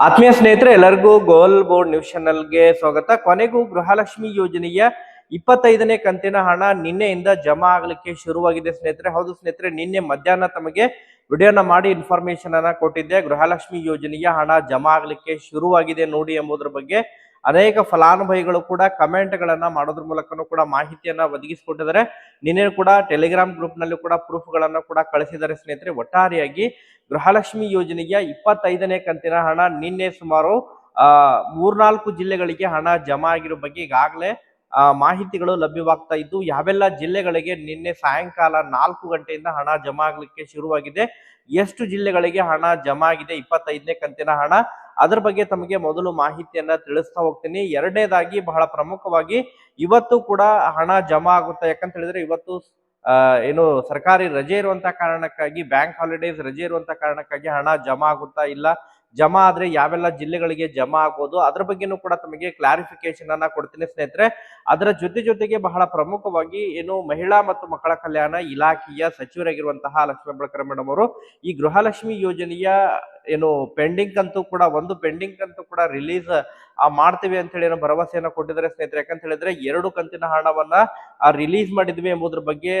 ಆತ್ಮೀಯ ಸ್ನೇಹಿತರೆ, ಎಲ್ಲರಿಗೂ ಗೋಲ್ ಬೋರ್ಡ್ ನ್ಯೂಸ್ ಚಾನೆಲ್ಗೆ ಸ್ವಾಗತ. ಕೊನೆಗೂ ಗೃಹಲಕ್ಷ್ಮಿ ಯೋಜನೆಯ 25ನೇ ಕಂತಿನ ಹಣ ನಿನ್ನೆಯಿಂದ ಜಮಾ ಆಗ್ಲಿಕ್ಕೆ ಶುರುವಾಗಿದೆ ಸ್ನೇಹಿತರೆ. ಹೌದು ಸ್ನೇಹಿತರೆ, ನಿನ್ನೆ ಮಧ್ಯಾಹ್ನ ತಮಗೆ ವಿಡಿಯೋನ ಮಾಡಿ ಇನ್ಫಾರ್ಮೇಶನ್ ಅನ್ನ ಕೊಟ್ಟಿದ್ದೆ. ಗೃಹಲಕ್ಷ್ಮಿ ಯೋಜನೆಯ ಹಣ ಜಮಾ ಆಗ್ಲಿಕ್ಕೆ ಶುರುವಾಗಿದೆ ನೋಡಿ ಎಂಬುದರ ಬಗ್ಗೆ ಅನೇಕ ಫಲಾನುಭವಿಗಳು ಕೂಡ ಕಮೆಂಟ್ ಗಳನ್ನ ಮಾಡೋದ್ರ ಮೂಲಕನೂ ಕೂಡ ಮಾಹಿತಿಯನ್ನ ಒದಗಿಸಿಕೊಟ್ಟಿದ್ದಾರೆ. ನಿನ್ನೆ ಕೂಡ ಟೆಲಿಗ್ರಾಮ್ ಗ್ರೂಪ್ ನಲ್ಲಿ ಕೂಡ ಪ್ರೂಫ್ ಗಳನ್ನ ಕೂಡ ಕಳಿಸಿದ್ದಾರೆ ಸ್ನೇಹಿತರೆ. ಒಟ್ಟಾರೆಯಾಗಿ ಗೃಹಲಕ್ಷ್ಮಿ ಯೋಜನೆಯ 25ನೇ ಕಂತಿನ ಹಣ ನಿನ್ನೆ ಸುಮಾರು 3-4 ಜಿಲ್ಲೆಗಳಿಗೆ ಹಣ ಜಮಾ ಆಗಿರೋ ಬಗ್ಗೆ ಈಗಾಗಲೇ ಮಾಹಿತಿಗಳು ಲಭ್ಯವಾಗ್ತಾ ಇದ್ದು, ಯಾವೆಲ್ಲ ಜಿಲ್ಲೆಗಳಿಗೆ ನಿನ್ನೆ ಸಾಯಂಕಾಲ 4 ಗಂಟೆಯಿಂದ ಹಣ ಜಮಾ ಆಗ್ಲಿಕ್ಕೆ ಶುರುವಾಗಿದೆ, ಎಷ್ಟು ಜಿಲ್ಲೆಗಳಿಗೆ ಹಣ ಜಮಾ ಆಗಿದೆ 25ನೇ ಕಂತಿನ ಹಣ, ಅದರ ಬಗ್ಗೆ ತಮಗೆ ಮೊದಲು ಮಾಹಿತಿಯನ್ನ ತಿಳಿಸ್ತಾ ಹೋಗ್ತೀನಿ. ಎರಡನೇದಾಗಿ ಬಹಳ ಪ್ರಮುಖವಾಗಿ ಇವತ್ತು ಕೂಡ ಹಣ ಜಮಾ ಆಗುತ್ತೆ. ಯಾಕಂತ ಹೇಳಿದ್ರೆ ಇವತ್ತು ಏನು ಸರ್ಕಾರಿ ರಜೆ ಇರುವಂತ ಕಾರಣಕ್ಕಾಗಿ, ಬ್ಯಾಂಕ್ ಹಾಲಿಡೇಸ್ ರಜೆ ಇರುವಂತ ಕಾರಣಕ್ಕಾಗಿ ಹಣ ಜಮಾ ಆಗುತ್ತಾ ಇಲ್ಲ, ಜಮಾ ಆದ್ರೆ ಯಾವೆಲ್ಲ ಜಿಲ್ಲೆಗಳಿಗೆ ಜಮಾ ಆಗ್ಬೋದು, ಅದ್ರ ಬಗ್ಗೆನೂ ಕೂಡ ತಮಗೆ ಕ್ಲಾರಿಫಿಕೇಶನ್ ಅನ್ನ ಕೊಡ್ತೀನಿ ಸ್ನೇಹಿತರೆ. ಅದರ ಜೊತೆಗೆ ಬಹಳ ಪ್ರಮುಖವಾಗಿ ಏನು ಮಹಿಳಾ ಮತ್ತು ಮಕ್ಕಳ ಕಲ್ಯಾಣ ಇಲಾಖೆಯ ಸಚಿವರಾಗಿರುವಂತಹ ಲಕ್ಷ್ಮೀ ಹೆಬ್ಬಾಳ್ಕರ್ ಮೇಡಮ್ ಅವರು ಈ ಗೃಹಲಕ್ಷ್ಮಿ ಯೋಜನೆಯ ಏನು ಪೆಂಡಿಂಗ್ ಅಂತೂ ಕೂಡ ರಿಲೀಸ್ ಮಾಡ್ತೀವಿ ಅಂತ ಹೇಳಿ ಏನೋ ಭರವಸೆಯನ್ನ ಕೊಟ್ಟಿದ್ದಾರೆ ಸ್ನೇಹಿತರೆ. ಯಾಕಂತ ಹೇಳಿದ್ರೆ 2 ಕಂತಿನ ಹಣವನ್ನ ರಿಲೀಸ್ ಮಾಡಿದ್ವಿ ಎಂಬುದ್ರ ಬಗ್ಗೆ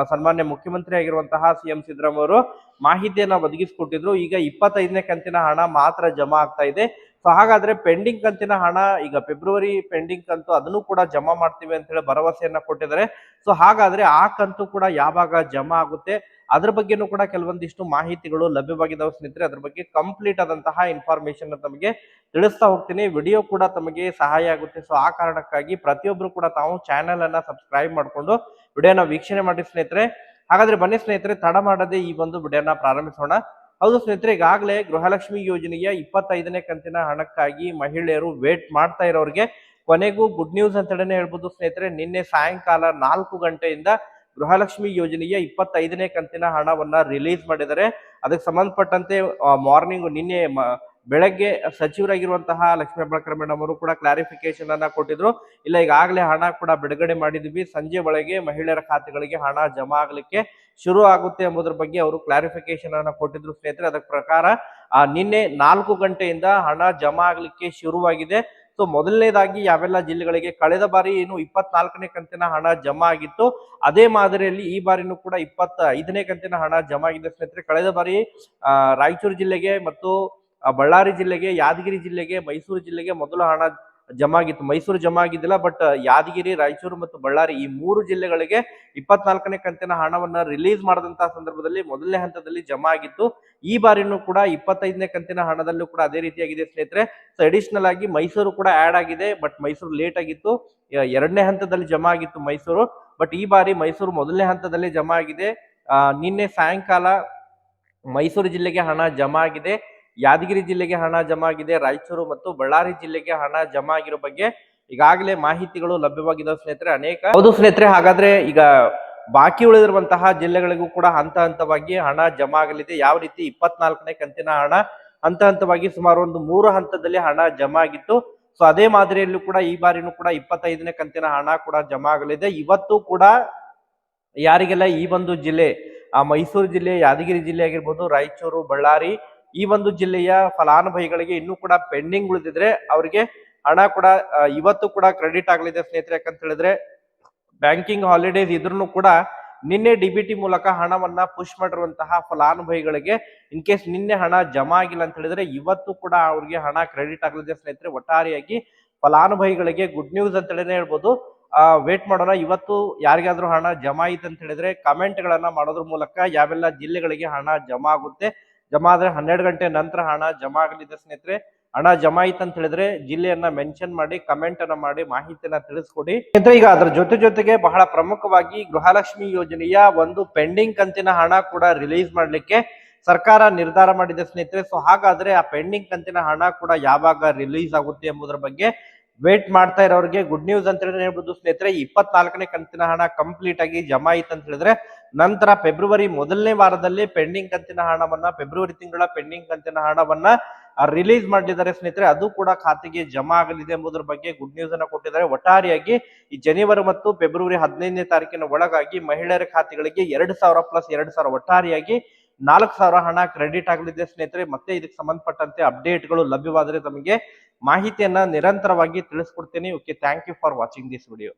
ಸನ್ಮಾನ್ಯ ಮುಖ್ಯಮಂತ್ರಿ ಆಗಿರುವಂತಹ ಸಿಎಂ ಸಿದ್ದರಾಮಯ್ಯ ಅವರು ಮಾಹಿತಿಯನ್ನ ಒದಗಿಸಿಕೊಟ್ಟಿದ್ರು. ಈಗ 25ನೇ ಕಂತಿನ ಹಣ ಮಾತ್ರ ಜಮಾ ಆಗ್ತಾ ಇದೆ. ಸೊ ಹಾಗಾದ್ರೆ ಪೆಂಡಿಂಗ್ ಕಂತಿನ ಹಣ ಈಗ ಫೆಬ್ರವರಿ ಪೆಂಡಿಂಗ್ ಕಂತು ಅದನ್ನು ಕೂಡ ಜಮಾ ಮಾಡ್ತೀವಿ ಅಂತ ಹೇಳಿ ಭರವಸೆಯನ್ನ ಕೊಟ್ಟಿದ್ದಾರೆ. ಸೊ ಹಾಗಾದ್ರೆ ಆ ಕಂತು ಕೂಡ ಯಾವಾಗ ಜಮಾ ಆಗುತ್ತೆ, ಅದ್ರ ಬಗ್ಗೆನೂ ಕೂಡ ಕೆಲವೊಂದಿಷ್ಟು ಮಾಹಿತಿಗಳು ಲಭ್ಯವಾಗಿದ್ದಾವೆ ಸ್ನೇಹಿತರೆ. ಅದ್ರ ಬಗ್ಗೆ ಕಂಪ್ಲೀಟ್ ಆದಂತಹ ಇನ್ಫಾರ್ಮೇಶನ್ ತಮಗೆ ತಿಳಿಸ್ತಾ ಹೋಗ್ತೀನಿ. ವಿಡಿಯೋ ಕೂಡ ತಮಗೆ ಸಹಾಯ ಆಗುತ್ತೆ. ಸೊ ಆ ಕಾರಣಕ್ಕಾಗಿ ಪ್ರತಿಯೊಬ್ರು ಕೂಡ ತಾವು ಚಾನೆಲ್ ಅನ್ನ ಸಬ್ಸ್ಕ್ರೈಬ್ ಮಾಡ್ಕೊಂಡು ವಿಡಿಯೋನ ವೀಕ್ಷಣೆ ಮಾಡಿ ಸ್ನೇಹಿತರೆ. ಹಾಗಾದ್ರೆ ಬನ್ನಿ ಸ್ನೇಹಿತರೆ, ತಡ ಮಾಡದೆ ಈ ಒಂದು ವಿಡಿಯೋನ ಪ್ರಾರಂಭಿಸೋಣ. ಹೌದು ಸ್ನೇಹಿತರೆ, ಈಗಾಗಲೇ ಗೃಹಲಕ್ಷ್ಮಿ ಯೋಜನೆಯ 25ನೇ ಕಂತಿನ ಹಣಕ್ಕಾಗಿ ಮಹಿಳೆಯರು ವೇಟ್ ಮಾಡ್ತಾ ಇರೋರಿಗೆ ಕೊನೆಗೂ ಗುಡ್ ನ್ಯೂಸ್ ಅಂತ ಹೇಳಿ ಹೇಳ್ಬೋದು ಸ್ನೇಹಿತರೆ. ನಿನ್ನೆ ಸಾಯಂಕಾಲ 4 ಗಂಟೆಯಿಂದ ಗೃಹಲಕ್ಷ್ಮಿ ಯೋಜನೆಯ 25ನೇ ಕಂತಿನ ಹಣವನ್ನ ರಿಲೀಸ್ ಮಾಡಿದ್ದಾರೆ. ಅದಕ್ಕೆ ಸಂಬಂಧಪಟ್ಟಂತೆ ಮಾರ್ನಿಂಗ್ ನಿನ್ನೆ ಬೆಳಗ್ಗೆ ಸಚಿವರಾಗಿರುವಂತಹ ಲಕ್ಷ್ಮೀ ಹೆಬ್ಬಾಳ್ಕರ್ ಮೇಡಮ್ ಅವರು ಕೂಡ ಕ್ಲಾರಿಫಿಕೇಶನ್ ಅನ್ನ ಕೊಟ್ಟಿದ್ರು. ಇಲ್ಲ, ಈಗಾಗಲೇ ಹಣ ಕೂಡ ಬಿಡುಗಡೆ ಮಾಡಿದ್ವಿ, ಸಂಜೆ ಒಳಗೆ ಮಹಿಳೆಯರ ಖಾತೆಗಳಿಗೆ ಹಣ ಜಮಾ ಆಗ್ಲಿಕ್ಕೆ ಶುರು ಆಗುತ್ತೆ ಎಂಬುದರ ಬಗ್ಗೆ ಅವರು ಕ್ಲಾರಿಫಿಕೇಶನ್ ಅನ್ನ ಕೊಟ್ಟಿದ್ರು ಸ್ನೇಹಿತರೆ. ಅದರ ಪ್ರಕಾರ ನಿನ್ನೆ 4 ಗಂಟೆಯಿಂದ ಹಣ ಜಮಾ ಆಗ್ಲಿಕ್ಕೆ ಶುರುವಾಗಿದೆ. ಸೊ ಮೊದಲನೇದಾಗಿ ಯಾವೆಲ್ಲ ಜಿಲ್ಲೆಗಳಿಗೆ ಕಳೆದ ಬಾರಿ ಏನು 24ನೇ ಕಂತಿನ ಹಣ ಜಮಾ ಆಗಿತ್ತು, ಅದೇ ಮಾದರಿಯಲ್ಲಿ ಈ ಬಾರಿನೂ ಕೂಡ 25ನೇ ಕಂತಿನ ಹಣ ಜಮಾ ಆಗಿದೆ ಸ್ನೇಹಿತರೆ. ಕಳೆದ ಬಾರಿ ರಾಯಚೂರು ಜಿಲ್ಲೆಗೆ ಮತ್ತು ಬಳ್ಳಾರಿ ಜಿಲ್ಲೆಗೆ, ಯಾದಗಿರಿ ಜಿಲ್ಲೆಗೆ, ಮೈಸೂರು ಜಿಲ್ಲೆಗೆ ಮೊದಲು ಹಣ ಜಮಾ ಆಗಿತ್ತು. ಮೈಸೂರು ಜಮಾ ಆಗಿದ್ದಿಲ್ಲ, ಬಟ್ ಯಾದಗಿರಿ, ರಾಯಚೂರು ಮತ್ತು ಬಳ್ಳಾರಿ ಈ 3 ಜಿಲ್ಲೆಗಳಿಗೆ 24ನೇ ಕಂತಿನ ಹಣವನ್ನ ರಿಲೀಸ್ ಮಾಡಿದಂತಹ ಸಂದರ್ಭದಲ್ಲಿ ಮೊದಲನೇ ಹಂತದಲ್ಲಿ ಜಮಾ ಆಗಿತ್ತು. ಈ ಬಾರಿನೂ ಕೂಡ 25ನೇ ಕಂತಿನ ಹಣದಲ್ಲೂ ಕೂಡ ಅದೇ ರೀತಿಯಾಗಿದೆ ಸ್ನೇಹಿತರೆ. ಸೊ ಅಡಿಷನಲ್ ಆಗಿ ಮೈಸೂರು ಕೂಡ ಆಡ್ ಆಗಿದೆ, ಬಟ್ ಮೈಸೂರು ಲೇಟ್ ಆಗಿತ್ತು. 2ನೇ ಹಂತದಲ್ಲಿ ಜಮಾ ಆಗಿತ್ತು ಮೈಸೂರು, ಬಟ್ ಈ ಬಾರಿ ಮೈಸೂರು ಮೊದಲನೇ ಹಂತದಲ್ಲಿ ಜಮಾ ಆಗಿದೆ. ನಿನ್ನೆ ಸಾಯಂಕಾಲ ಮೈಸೂರು ಜಿಲ್ಲೆಗೆ ಹಣ ಜಮಾ ಆಗಿದೆ, ಯಾದಗಿರಿ ಜಿಲ್ಲೆಗೆ ಹಣ ಜಮಾ ಆಗಿದೆ, ರಾಯಚೂರು ಮತ್ತು ಬಳ್ಳಾರಿ ಜಿಲ್ಲೆಗೆ ಹಣ ಜಮಾ ಆಗಿರೋ ಬಗ್ಗೆ ಈಗಾಗಲೇ ಮಾಹಿತಿಗಳು ಲಭ್ಯವಾಗಿದ್ದಾವೆ ಸ್ನೇಹಿತರೆ. ಹೌದು ಸ್ನೇಹಿತರೆ, ಹಾಗಾದ್ರೆ ಈಗ ಬಾಕಿ ಉಳಿದಿರುವಂತಹ ಜಿಲ್ಲೆಗಳಿಗೂ ಕೂಡ ಹಂತ ಹಂತವಾಗಿ ಹಣ ಜಮಾ ಆಗಲಿದೆ. ಯಾವ ರೀತಿ 24ನೇ ಕಂತಿನ ಹಣ ಹಂತ ಹಂತವಾಗಿ ಸುಮಾರು ಒಂದು 3 ಹಂತದಲ್ಲಿ ಹಣ ಜಮಾ ಆಗಿತ್ತು. ಸೊ ಅದೇ ಮಾದರಿಯಲ್ಲೂ ಕೂಡ ಈ ಬಾರಿನೂ ಕೂಡ 25ನೇ ಕಂತಿನ ಹಣ ಕೂಡ ಜಮಾ ಆಗಲಿದೆ. ಇವತ್ತು ಕೂಡ ಯಾರಿಗೆಲ್ಲ ಈ ಒಂದು ಜಿಲ್ಲೆ ಮೈಸೂರು ಜಿಲ್ಲೆ, ಯಾದಗಿರಿ ಜಿಲ್ಲೆ ಆಗಿರ್ಬೋದು, ರಾಯಚೂರು, ಬಳ್ಳಾರಿ ಈ ಒಂದು ಜಿಲ್ಲೆಯ ಫಲಾನುಭವಿಗಳಿಗೆ ಇನ್ನೂ ಕೂಡ ಪೆಂಡಿಂಗ್ ಉಳಿದಿದ್ರೆ ಅವರಿಗೆ ಹಣ ಕೂಡ ಇವತ್ತು ಕೂಡ ಕ್ರೆಡಿಟ್ ಆಗಲಿದೆ ಸ್ನೇಹಿತರೆ. ಯಾಕಂತ ಹೇಳಿದ್ರೆ ಬ್ಯಾಂಕಿಂಗ್ ಹಾಲಿಡೇಸ್ ಇದ್ರೂ ಕೂಡ ನಿನ್ನೆ ಡಿಬಿಟಿ ಮೂಲಕ ಹಣವನ್ನ ಪುಷ್ ಮಾಡಿರುವಂತಹ ಫಲಾನುಭವಿಗಳಿಗೆ ಇನ್ ಕೇಸ್ ನಿನ್ನೆ ಹಣ ಜಮಾ ಆಗಿಲ್ಲ ಅಂತ ಹೇಳಿದ್ರೆ ಇವತ್ತು ಕೂಡ ಅವ್ರಿಗೆ ಹಣ ಕ್ರೆಡಿಟ್ ಆಗಲಿದೆ ಸ್ನೇಹಿತರೆ. ಒಟ್ಟಾರೆಯಾಗಿ ಫಲಾನುಭವಿಗಳಿಗೆ ಗುಡ್ ನ್ಯೂಸ್ ಅಂತ ಹೇಳಿದ್ರೆ ಹೇಳ್ಬೋದು. ವೇಟ್ ಮಾಡೋಣ. ಇವತ್ತು ಯಾರಿಗಾದ್ರೂ ಹಣ ಜಮಾ ಆಯ್ತು ಅಂತ ಹೇಳಿದ್ರೆ ಕಮೆಂಟ್ ಗಳನ್ನ ಮಾಡೋದ್ರ ಮೂಲಕ ಯಾವೆಲ್ಲ ಜಿಲ್ಲೆಗಳಿಗೆ ಹಣ ಜಮಾ ಆಗುತ್ತೆ, ಜಮಾ ಆದ್ರೆ 12 ಗಂಟೆ ನಂತರ ಹಣ ಜಮಾ ಆಗಲಿದೆ ಸ್ನೇಹಿತರೆ. ಹಣ ಜಮಾ ಆಯ್ತು ಅಂತ ಹೇಳಿದ್ರೆ ಜಿಲ್ಲೆಯನ್ನ ಮೆನ್ಷನ್ ಮಾಡಿ ಕಮೆಂಟ್ ಅನ್ನ ಮಾಡಿ ಮಾಹಿತಿಯನ್ನ ತಿಳಿಸ್ಕೊಡಿ. ಈಗ ಅದರ ಜೊತೆಗೆ ಬಹಳ ಪ್ರಮುಖವಾಗಿ ಗೃಹಲಕ್ಷ್ಮಿ ಯೋಜನೆಯ ಒಂದು ಪೆಂಡಿಂಗ್ ಕಂತಿನ ಹಣ ಕೂಡ ರಿಲೀಸ್ ಮಾಡ್ಲಿಕ್ಕೆ ಸರ್ಕಾರ ನಿರ್ಧಾರ ಮಾಡಿದೆ ಸ್ನೇಹಿತರೆ. ಸೊ ಹಾಗಾದ್ರೆ ಆ ಪೆಂಡಿಂಗ್ ಕಂತಿನ ಹಣ ಕೂಡ ಯಾವಾಗ ರಿಲೀಸ್ ಆಗುತ್ತೆ ಎಂಬುದರ ಬಗ್ಗೆ ವೇಟ್ ಮಾಡ್ತಾ ಇರೋರಿಗೆ ಗುಡ್ ನ್ಯೂಸ್ ಅಂತ ಹೇಳಿ ಹೇಳ್ಬೋದು ಸ್ನೇಹಿತರೆ. 24ನೇ ಕಂತಿನ ಹಣ ಕಂಪ್ಲೀಟ್ ಆಗಿ ಜಮಾ ಆಯ್ತು ಅಂತ ಹೇಳಿದ್ರೆ ನಂತರ ಫೆಬ್ರವರಿ ಮೊದಲನೇ ವಾರದಲ್ಲಿ ಪೆಂಡಿಂಗ್ ಕಂತಿನ ಹಣವನ್ನ, ಫೆಬ್ರವರಿ ತಿಂಗಳ ಪೆಂಡಿಂಗ್ ಕಂತಿನ ಹಣವನ್ನ ರಿಲೀಸ್ ಮಾಡಲಿದ್ದಾರೆ ಸ್ನೇಹಿತರೆ. ಅದು ಕೂಡ ಖಾತೆಗೆ ಜಮಾ ಆಗಲಿದೆ ಎಂಬುದರ ಬಗ್ಗೆ ಗುಡ್ ನ್ಯೂಸ್ ಅನ್ನ ಕೊಟ್ಟಿದ್ದಾರೆ. ಒಟ್ಟಾರೆಯಾಗಿ ಈ ಜನವರಿ ಮತ್ತು ಫೆಬ್ರವರಿ 15ನೇ ತಾರೀಕಿನ ಒಳಗಾಗಿ ಮಹಿಳೆಯರ ಖಾತೆಗಳಿಗೆ 2,000 ಪ್ಲಸ್ 2,000 ಒಟ್ಟಾರೆಯಾಗಿ 4,000 ಹಣ ಕ್ರೆಡಿಟ್ ಆಗಲಿದೆ ಸ್ನೇಹಿತರೆ. ಮತ್ತೆ ಇದಕ್ಕೆ ಸಂಬಂಧಪಟ್ಟಂತೆ ಅಪ್ಡೇಟ್ಗಳು ಲಭ್ಯವಾದರೆ ತಮಗೆ ಮಾಹಿತಿಯನ್ನ ನಿರಂತರವಾಗಿ ತಿಳಿಸ್ಕೊಡ್ತೇನೆ. Okay, thank you for watching this video.